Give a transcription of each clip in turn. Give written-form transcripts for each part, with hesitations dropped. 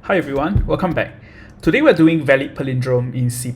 Hi everyone, welcome back. Today we're doing valid palindrome in C++.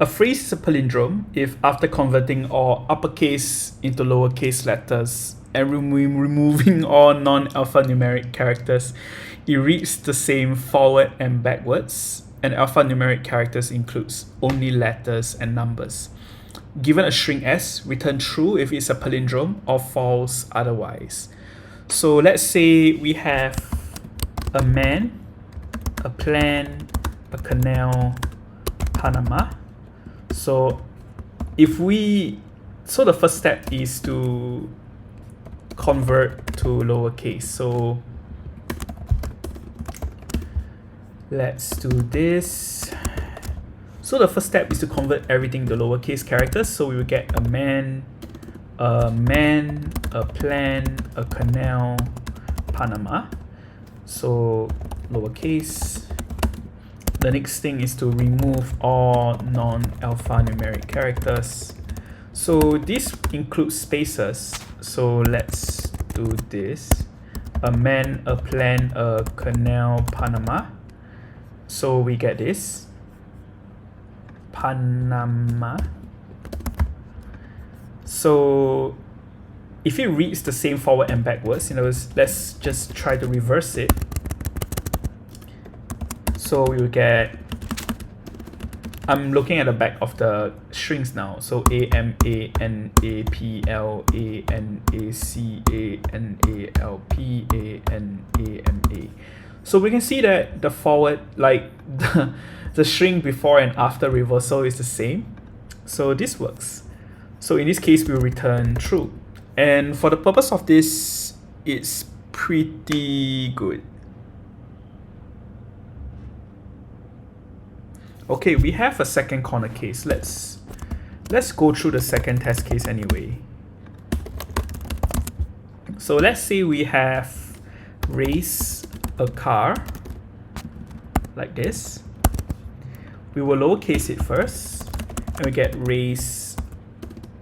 A phrase is a palindrome if after converting all uppercase into lowercase letters and removing all non-alphanumeric characters, it reads the same forward and backwards, and alphanumeric characters includes only letters and numbers. Given a string S, return true if it's a palindrome or false otherwise. So let's say we have a man, a plan, a canal, Panama. So the first step is to convert to lowercase. So let's do this. So the first step is to convert everything to lowercase characters. So we will get a man, a plan, a canal, Panama. So lowercase. The next thing is to remove all non-alphanumeric characters. So this includes spaces. So let's do this. A man, a plan, a canal, Panama. So we get this. Panama. So if it reads the same forward and backwards, let's just try to reverse it. So we will get, I'm looking at the back of the strings now. So A, M, A, N, A, P, L, A, N, A, C, A, N, A, L, P, A, N, A, M, A. So we can see that the forward, like the string before and after reversal is the same. So this works. So in this case, we'll return true. And for the purpose of this, it's pretty good. Okay, we have a second corner case. Let's go through the second test case anyway. So let's say we have race a car like this. We will lowercase it first, and we get race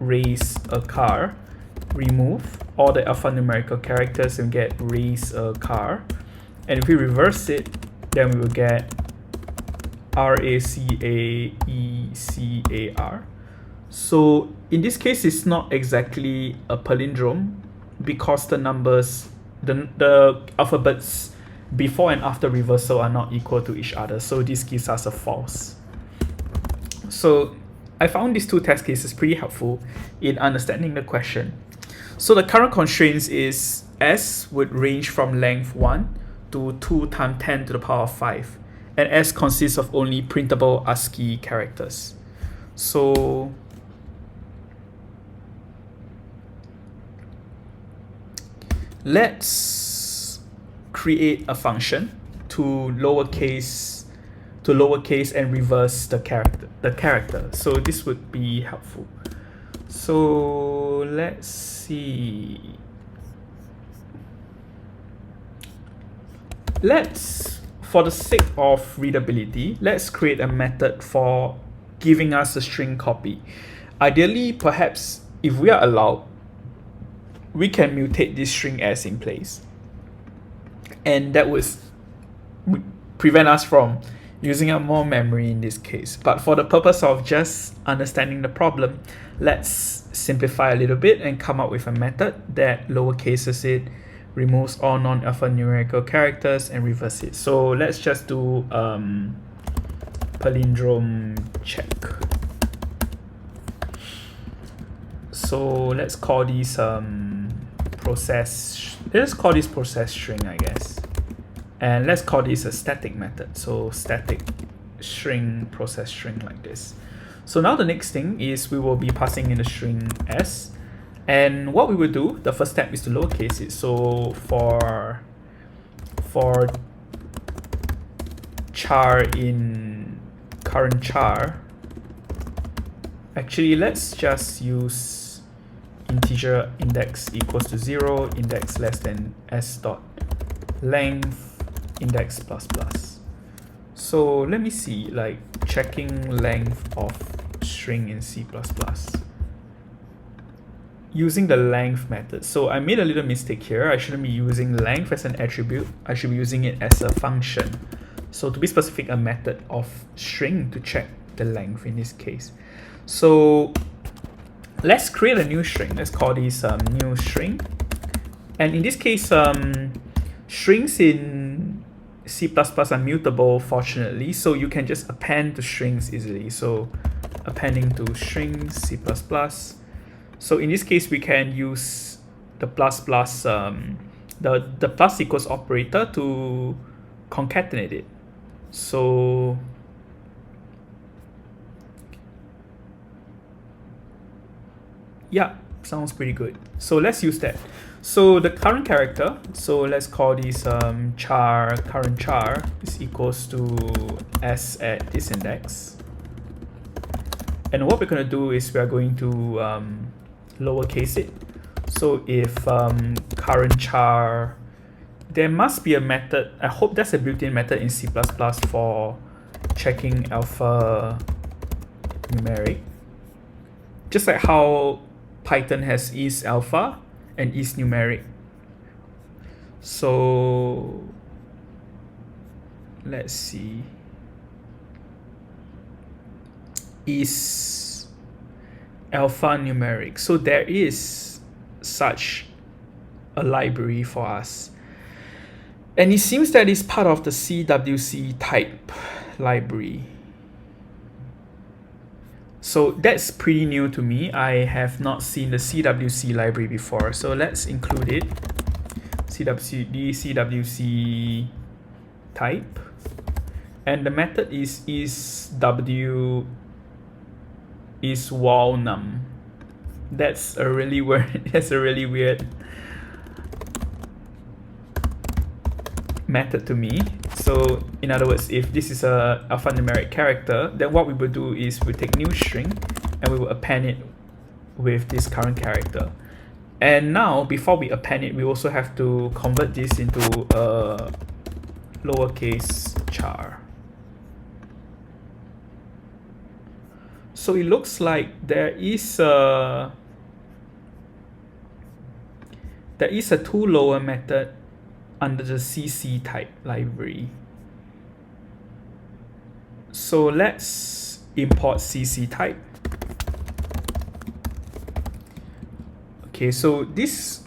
a car. Remove all the alphanumerical characters and get race a car. And if we reverse it, then we will get RACAECAR. So in this case, it's not exactly a palindrome because the numbers, the alphabets before and after reversal are not equal to each other. So this gives us a false. So I found these two test cases pretty helpful in understanding the question. So the current constraints is S would range from length 1 to 2 times 10 to the power of 5. And S consists of only printable ASCII characters. So let's create a function to lowercase and reverse the character. So this would be helpful. So let's see. For the sake of readability, let's create a method for giving us a string copy. Ideally, perhaps if we are allowed, we can mutate this string S in place. And that would prevent us from using up more memory in this case. But for the purpose of just understanding the problem, let's simplify a little bit and come up with a method that lowercases it, removes all non-alphanumerical characters, and reverse it. So let's just do palindrome check. So let's call these process string, I guess. And let's call this a static method. So static string process string like this. So now the next thing is we will be passing in the string S. And what we will do, the first step is to lowercase it. So for char in current char, actually let's just use integer index equals to 0, index less than s dot length, index plus plus. So let me see, like checking length of string in C++. using the length method. So I made a little mistake here. I shouldn't be using length as an attribute. I should be using it as a function. So to be specific, a method of string to check the length in this case. So let's create a new string. Let's call this new string. And in this case, strings in C++ are mutable, fortunately. So you can just append to strings easily. So appending to strings, C++. So in this case, we can use the the plus equals operator to concatenate it. So yeah, sounds pretty good. So let's use that. So the current character, so let's call this current char is equals to s at this index. And what we're going to do is we are going to lowercase it. So if current char, there must be a method. I hope that's a built-in method in C++ for checking alpha numeric. Just like how Python has isAlpha and isNumeric. So let's see. Is alphanumeric. So there is such a library for us. And it seems that it's part of the CWC type library. So that's pretty new to me. I have not seen the CWC library before. So let's include it. CWC type. And the method is walnum. That's a really weird method to me. So in other words, if this is a alphanumeric character, then what we will do is we take new string and we will append it with this current character. And now before we append it, we also have to convert this into a lowercase char. So it looks like there is a toLower method under the CC type library. So let's import CC type. Okay, so these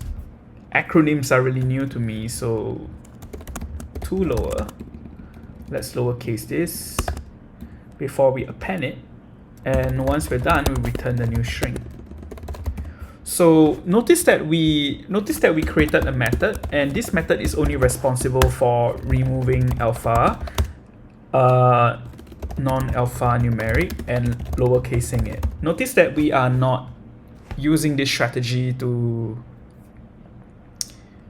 acronyms are really new to me. So toLower, let's lowercase this before we append it. And once we're done, we return the new string. So notice that we created a method, and this method is only responsible for removing alpha, non-alpha numeric, and lowercasing it. Notice that we are not using this strategy to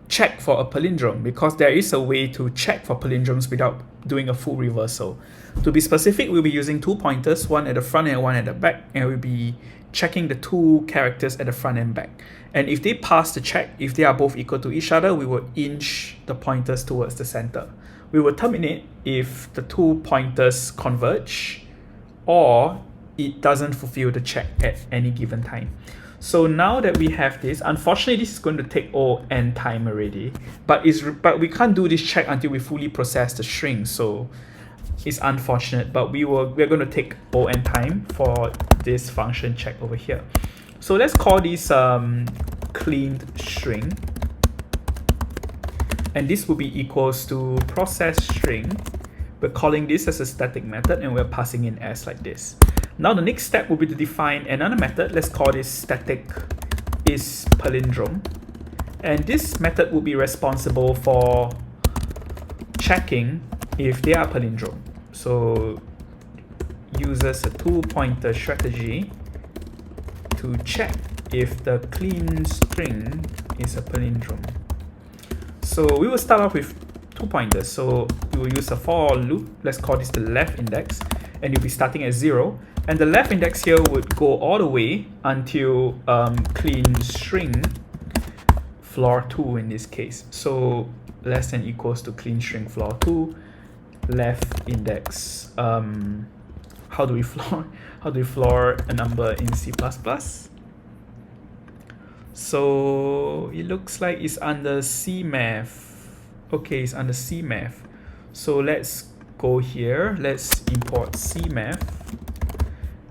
check for a palindrome, because there is a way to check for palindromes without doing a full reversal. To be specific, we'll be using two pointers, one at the front and one at the back, and we'll be checking the two characters at the front and back. And if they pass the check, if they are both equal to each other, we will inch the pointers towards the center. We will terminate if the two pointers converge or it doesn't fulfill the check at any given time. So now that we have this, unfortunately this is going to take n time already, but we can't do this check until we fully process the string. So it's unfortunate, but we're going to take n time for this function check over here. So let's call this cleaned string, and this will be equals to process string. We're calling this as a static method, and we're passing in s like this. Now the next step will be to define another method. Let's call this static is palindrome, and this method will be responsible for checking if they are palindrome. So uses a two-pointer strategy to check if the clean string is a palindrome. So we will start off with two pointers. So we will use a for loop. Let's call this the left index, and you'll be starting at 0. And the left index here would go all the way until clean string floor 2 in this case. So less than equals to clean string floor 2. Left index. How do we floor a number in C++? So it looks like it's under CMath. Okay, it's under CMath. So let's go here. Let's import CMath.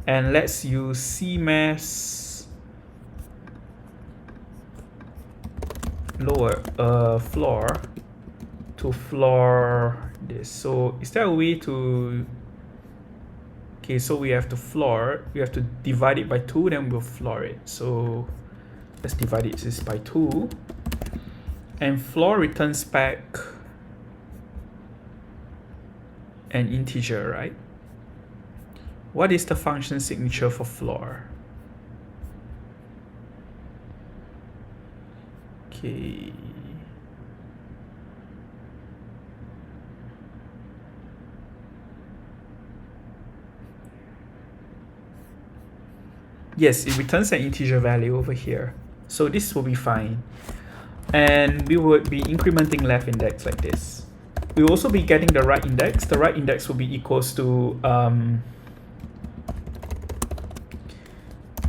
And let's use CMath's lower floor to floor this. So is there a way to... Okay, so we have to divide it by 2, then we'll floor it. So let's divide it by 2. And floor returns back an integer, right? What is the function signature for floor? Okay. Yes, it returns an integer value over here. So this will be fine. And we would be incrementing left index like this. We will also be getting the right index. The right index will be equals to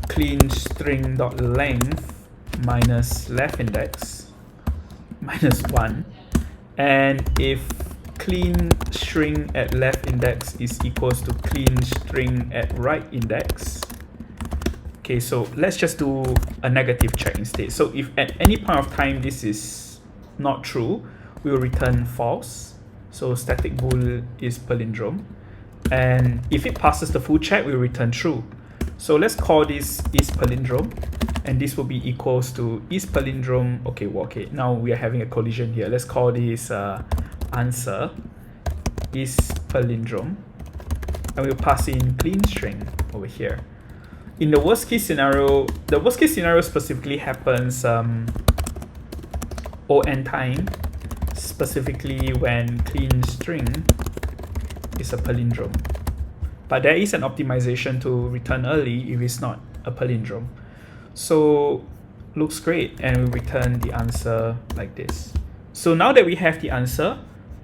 clean string dot length minus left index minus 1. And if clean string at left index is equals to clean string at right index. Okay, so let's just do a negative check instead. So if at any point of time this is not true, we will return false. So static bool is palindrome. And if it passes the full check, we will return true. So let's call this is palindrome. And this will be equals to is palindrome. Okay, well, okay, now we are having a collision here. Let's call this answer is palindrome. And we'll pass in clean string over here. In the worst case scenario, the worst case scenario specifically happens on time, specifically when clean string is a palindrome. But there is an optimization to return early if it's not a palindrome. So looks great, and we return the answer like this. So now that we have the answer,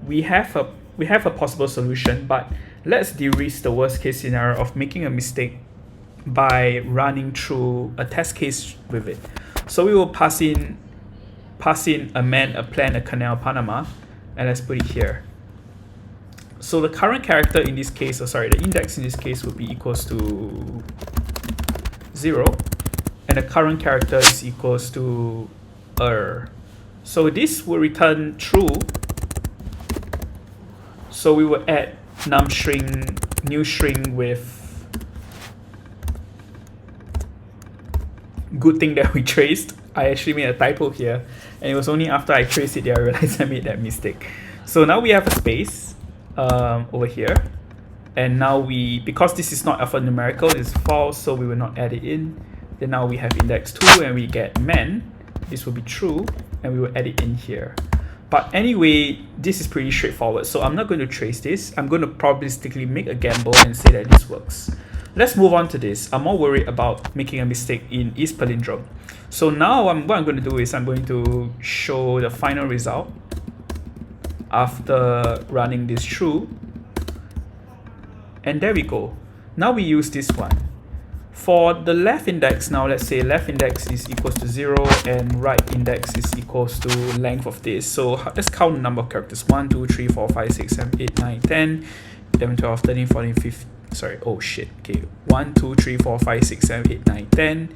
we have a possible solution, but let's de-risk the worst case scenario of making a mistake by running through a test case with it. So we will pass in a man, a plan, a canal, Panama, and let's put it here. So the current character in this case, the index in this case would be equals to 0, and the current character is equals to So this will return true. So we will add num string, new string with good thing that we traced. I actually made a typo here, and it was only after I traced it that I realized I made that mistake. So now we have a space over here, and now because this is not alphanumerical, it's false, so we will not add it in. Then now we have index 2, and we get man. This will be true, and we will add it in here. But anyway, this is pretty straightforward, so I'm not going to trace this. I'm going to probabilistically make a gamble and say that this works. Let's move on to this. I'm more worried about making a mistake in is palindrome. So now what I'm going to do is I'm going to show the final result after running this through. And there we go. Now we use this one. For the left index, now let's say left index is equals to 0 and right index is equals to length of this. So let's count the number of characters. 1, 2, 3, 4, 5, 6, 7, 8, 9, 10, 11, 12, 13, 14, 15. Sorry, oh shit. Okay, 1, 2, 3, 4, 5, 6, 7, 8, 9, 10.